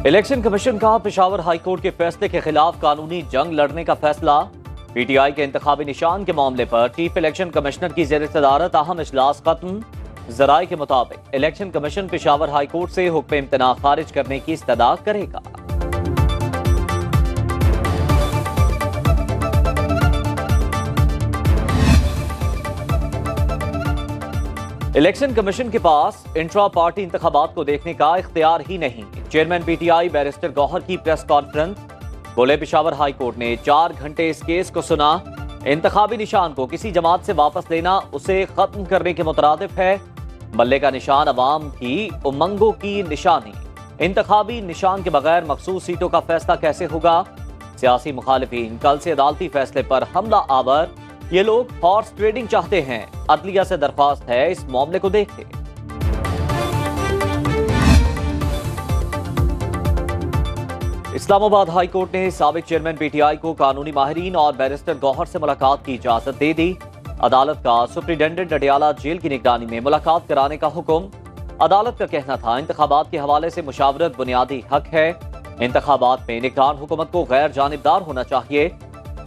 Election commission का Peshawar high court के फैसले के खिलाफ कानूनी जंग लड़ने का फैसला। पीटीआई के इंतखाबी निशान के मामले पर चीफ इलेक्शन कमिश्नर की ज़ेर सदारत अहम इजलास खत्म। जराये के मुताबिक election commission Peshawar high court से हुक्म इम्तना खारिज करने की इस्तदा करेगा। इलेक्शन कमीशन के पास इंट्रा पार्टी इंतखाबात को देखने का इख्तियार ही नहीं। चेयरमैन पीटीआई बैरिस्टर गौहर की प्रेस कॉन्फ्रेंस। बोले, पेशावर हाई कोर्ट ने 4 घंटे इस केस को सुना। इंतखाबी निशान को किसी जमात से वापस लेना उसे खत्म करने के मुतरादिफ है। मल्ले का निशान अवाम की उमंगों की निशानी। इंतखाबी निशान के बगैर मखसूस सीटों का फैसला कैसे होगा? सियासी मुखालिफिन कल से अदालती फैसले पर हमला आवर। ये लोग हॉर्स ट्रेडिंग चाहते हैं। अदलिया से दरख्वास्त है इस मामले को देखे। इस्लामाबाद हाई कोर्ट ने साबिक चेयरमैन पीटीआई को कानूनी माहिरीन और बैरिस्टर गौहर से मुलाकात की इजाजत दे दी। अदालत का सुप्रिंटेंडेंट अडियाला जेल की निगरानी में मुलाकात कराने का हुक्म। अदालत का कहना था, इंतखाबात के हवाले से मुशावरत बुनियादी हक है। इंतखाबात में निगरान हुकूमत को गैर जानिबदार होना चाहिए।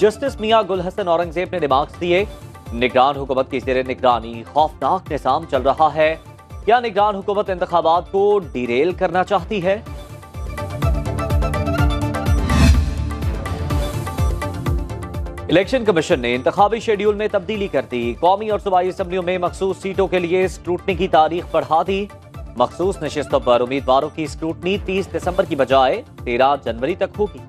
जस्टिस मियां गुल हसन औरंगजेब ने रिमार्क्स दिए। निगरान हुकूमत की ज़ेर निगरानी खौफनाक निज़ाम चल रहा है। क्या निगरान हुकूमत इंतखाबात को डिरेल करना चाहती है? इलेक्शन कमीशन ने इंतखाबी शेड्यूल में तब्दीली कर दी। कौमी और सूबाई असम्बलियों में मखसूस सीटों के लिए स्क्रूटनी की तारीख बढ़ा दी। मखसूस नशिस्तों पर उम्मीदवारों की स्क्रूटनी 30 दिसंबर की बजाय 13 जनवरी तक होगी।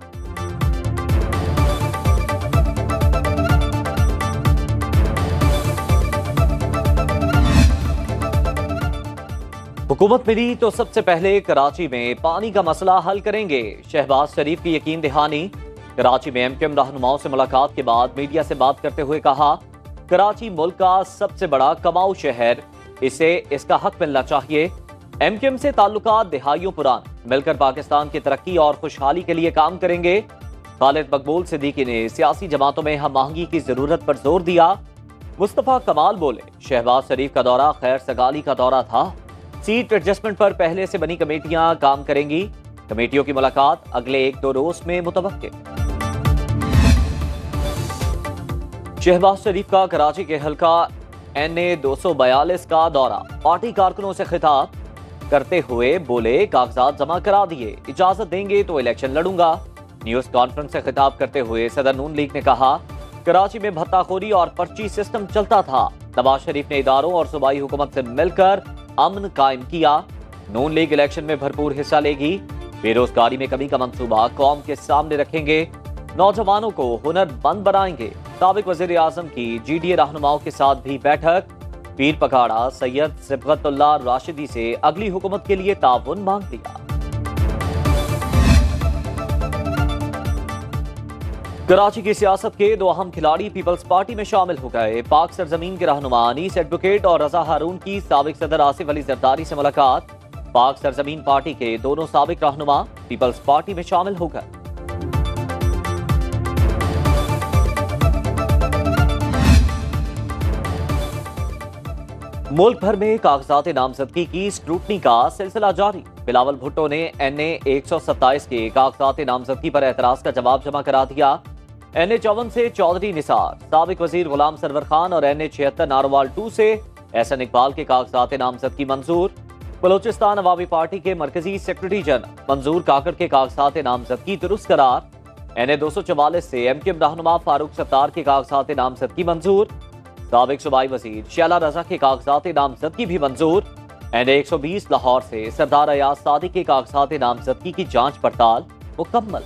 हुकूमत मिली तो सबसे पहले कराची में पानी का मसला हल करेंगे। शहबाज शरीफ की यकीन दहानी। कराची में एमक्यूएम रहनुमाओं से मुलाकात के बाद मीडिया से बात करते हुए कहा, कराची मुल्क का सबसे बड़ा कमाऊ शहर, इसे इसका हक मिलना चाहिए। एमक्यूएम से ताल्लुकात दिहाइयों पुराने, मिलकर पाकिस्तान की तरक्की और खुशहाली के लिए काम करेंगे। खालिद मकबूल सिद्दीकी ने सियासी जमातों में हम आहंगी की जरूरत पर जोर दिया। मुस्तफा कमाल बोले, शहबाज शरीफ का दौरा खैर सगाली का दौरा था। सीट एडजस्टमेंट पर पहले से बनी कमेटियां काम करेंगी। कमेटियों की मुलाकात अगले 1-2 रोज में मुतवक्किल। शहबाज शरीफ का कराची के हल्का NA 242 का दौरा। पार्टी कारकुनों से खिताब करते हुए बोले, कागजात जमा करा दिए, इजाजत देंगे तो इलेक्शन लड़ूंगा। न्यूज कॉन्फ्रेंस से खिताब करते हुए सदर नून लीग ने कहा, कराची में भत्ताखोरी और पर्ची सिस्टम चलता था। नवाज शरीफ ने इदारों और सूबाई हुकूमत से मिलकर अमन कायम किया। नून लीग इलेक्शन में भरपूर हिस्सा लेगी। बेरोजगारी में कमी का मंसूबा कौम के सामने रखेंगे। नौजवानों को हुनरमंद बनाएंगे। साबिक वजीर आजम की GDA रहनुमाओं के साथ भी बैठक। पीर पखाड़ा सैयद सिबगतुल्लाह राशिदी से अगली हुकूमत के लिए ताउन मांग लिया। कराची की सियासत के 2 अहम खिलाड़ी पीपल्स पार्टी में शामिल हो गए। पाक सरजमीन के रहनुमा अनीस एडवोकेट और रजा हारून की साबिक सदर आसिफ अली जरदारी से मुलाकात। पाक सरजमीन पार्टी के दोनों साबिक रहनुमा पीपल्स पार्टी में शामिल हो गए। मुल्क भर में कागजात नामजदगी की स्क्रूटनी का सिलसिला जारी। बिलावल भुट्टो ने NA 127 के कागजात नामजदगी पर एतराज का जवाब जमा करा दिया। NA 54 से चौधरी निसार, साबिक वजीर गुलाम सरवर खान और NA 76 नारोवाल 2 से एहसन इकबाल के कागजात नामजदगी मंजूर। बलोचिस्तान अवामी पार्टी के मरकजी सेक्रेटरी जनरल मंजूर काकड़ के कागजात नामजदगी दुरुस्त करार। NA 244 से MKM रहनुमा फारूक सत्तार के कागजात नामजदगी मंजूर। साबिक सूबाई वजीर शैला रजा के कागजात नामजदगी भी मंजूर। NA 120 लाहौर से सरदार अयाज सादिक के कागजात नामजदगी की जांच पड़ताल मुकम्मल।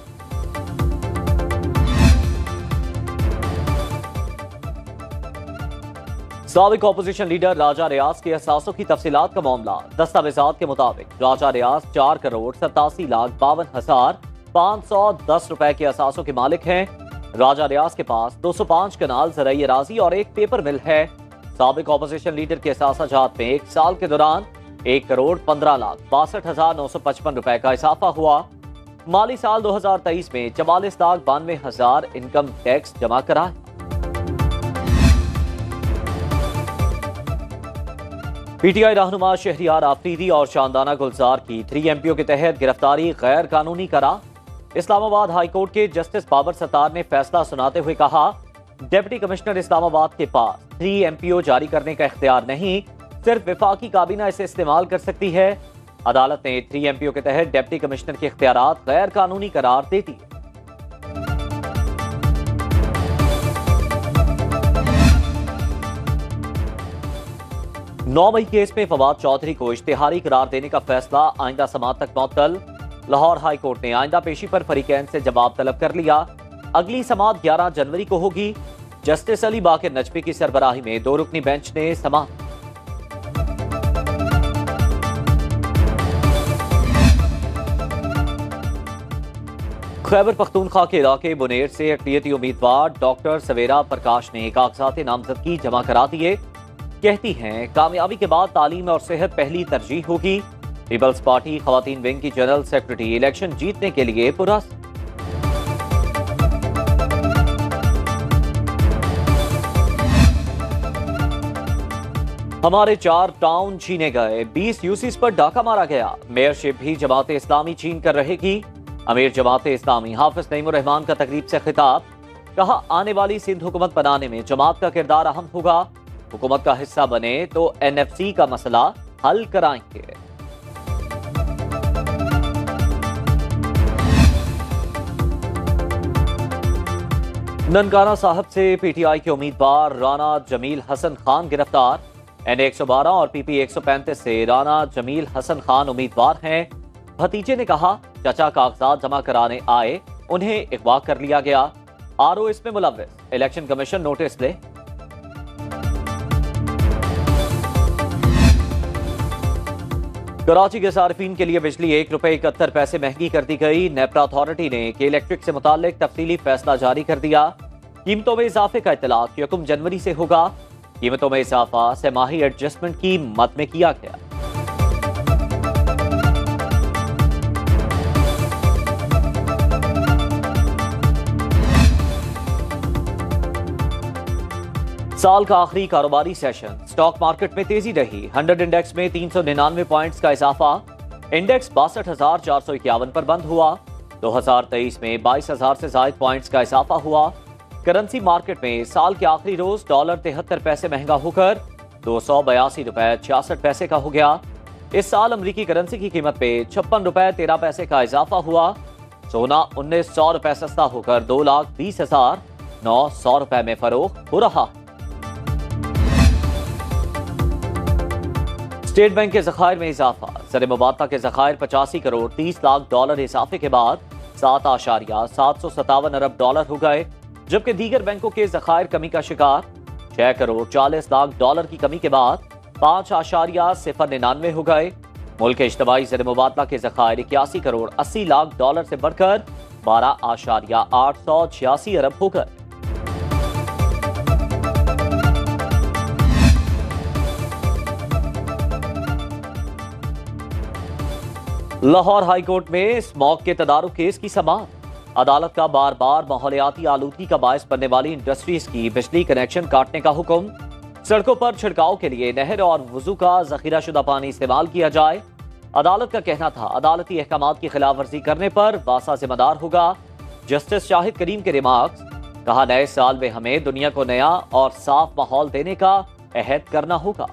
साबिक अपोजिशन लीडर राजा रियाज के असासों की तफसीलात का मामला। दस्तावेजात के मुताबिक राजा रियाज 4,87,52,510 रुपए के असासों के मालिक हैं। राजा रियाज के पास 205 कनाल ज़राई अराज़ी और 1 पेपर मिल है। साबिक अपोजिशन लीडर के असासाजात में 1 साल के दौरान 1,15,62,955 रुपए का इजाफा हुआ। माली साल 2023 में 44,92,000 इनकम टैक्स जमा कराए। پی ٹی آئی رہنما شہریار آفریدی اور شاندانہ گلزار کی 3 MP کے تحت گرفتاری غیر قانونی قرار۔ اسلام آباد ہائی کورٹ کے جسٹس بابر ستار نے فیصلہ سناتے ہوئے کہا، ڈپٹی کمشنر اسلام آباد کے پاس 3 MPO جاری کرنے کا اختیار نہیں، صرف وفاقی کابینہ اسے استعمال کر سکتی ہے۔ عدالت نے 3 MPO کے تحت ڈپٹی کمشنر کے اختیارات غیر قانونی قرار دے دیے۔ 9 مئی کیس میں فواد چودھری کو اشتہاری قرار دینے کا فیصلہ آئندہ سماعت تک معطل۔ لاہور ہائی کورٹ نے آئندہ پیشی پر فریقین سے جواب طلب کر لیا۔ اگلی سماعت 11 جنوری کو ہوگی۔ جسٹس علی باقر نجفی کی سربراہی میں 2 رکنی بینچ نے سماعت۔ خیبر پختونخوا کے علاقے بنیر سے اقلیتی امیدوار ڈاکٹر سویرا پرکاش نے کاغذات نامزدگی جمع کرا دیے۔ کہتی ہیں، کامیابی کے بعد تعلیم اور صحت پہلی ترجیح ہوگی۔ پیپلز پارٹی خواتین ونگ کی جنرل سیکرٹری الیکشن جیتنے کے لیے پرعزم۔ ہمارے 4 ٹاؤن چھینے گئے، 20 UCs پر ڈاکہ مارا گیا۔ میئرشپ بھی جماعت اسلامی چھین کر رہے گی۔ امیر جماعت اسلامی حافظ نعیم الرحمان کا تقریب سے خطاب، کہا آنے والی سندھ حکومت بنانے میں جماعت کا کردار اہم ہوگا، حکومت کا حصہ بنے تو NFC کا مسئلہ حل کرائیں گے۔ ننکانہ صاحب سے PTI کے امیدوار رانا جمیل حسن خان گرفتار۔ NA 112 اور PP 135 سے رانا جمیل حسن خان امیدوار ہیں۔ بھتیجے نے کہا، چچا کاغذات جمع کرانے آئے، انہیں اغوا کر لیا گیا۔ RO اس میں ملوث، الیکشن کمیشن نوٹس لے۔ کراچی کے صارفین کے لیے بجلی 1 روپے 71 پیسے مہنگی کر دی گئی۔ نیپرا اتھارٹی نے کے الیکٹرک سے متعلق تفصیلی فیصلہ جاری کر دیا۔ قیمتوں میں اضافے کا اطلاق 1 جنوری سے ہوگا۔ قیمتوں میں اضافہ سہ ماہی ایڈجسٹمنٹ کی مد میں کیا گیا۔ سال کا آخری کاروباری سیشن، سٹاک مارکیٹ میں تیزی رہی۔ 100 انڈیکس میں 399 پوائنٹس کا اضافہ، انڈیکس 62,451 پر بند ہوا۔ 2023 میں 22,000 سے زائد پوائنٹس کا اضافہ ہوا۔ کرنسی مارکیٹ میں سال کے آخری روز ڈالر 73 پیسے مہنگا ہو کر 282 روپے 66 پیسے کا ہو گیا۔ اس سال امریکی کرنسی کی قیمت پہ 56 روپے 13 پیسے کا اضافہ ہوا۔ سونا 1900 روپے سستا ہو کر 2,20,900 روپے میں فروخت ہو رہا۔ اسٹیٹ بینک کے ذخائر میں اضافہ، زر مبادلہ کے ذخائر 85 کروڑ 30 لاکھ ڈالر اضافے کے بعد 7.757 ارب ڈالر ہو گئے، جبکہ دیگر بینکوں کے ذخائر کمی کا شکار 6 کروڑ 40 لاکھ ڈالر کی کمی کے بعد 5.099 ہو گئے۔ ملک کے اجتماعی زر مبادلہ کے ذخائر 81 کروڑ 80 لاکھ ڈالر سے بڑھ کر 12.886 ارب ہو گئے۔ لاہور ہائی کورٹ میں اسموگ کے تدارک کیس کی سماعت۔ عدالت کا بار بار ماحولیاتی آلودگی کا باعث بننے والی انڈسٹریز کی بجلی کنیکشن کاٹنے کا حکم۔ سڑکوں پر چھڑکاؤ کے لیے نہر اور وضو کا ذخیرہ شدہ پانی استعمال کیا جائے۔ عدالت کا کہنا تھا، عدالتی احکامات کی خلاف ورزی کرنے پر باسا ذمہ دار ہوگا۔ جسٹس شاہد کریم کے ریمارکس، کہا نئے سال میں ہمیں دنیا کو نیا اور صاف ماحول دینے کا عہد کرنا ہوگا۔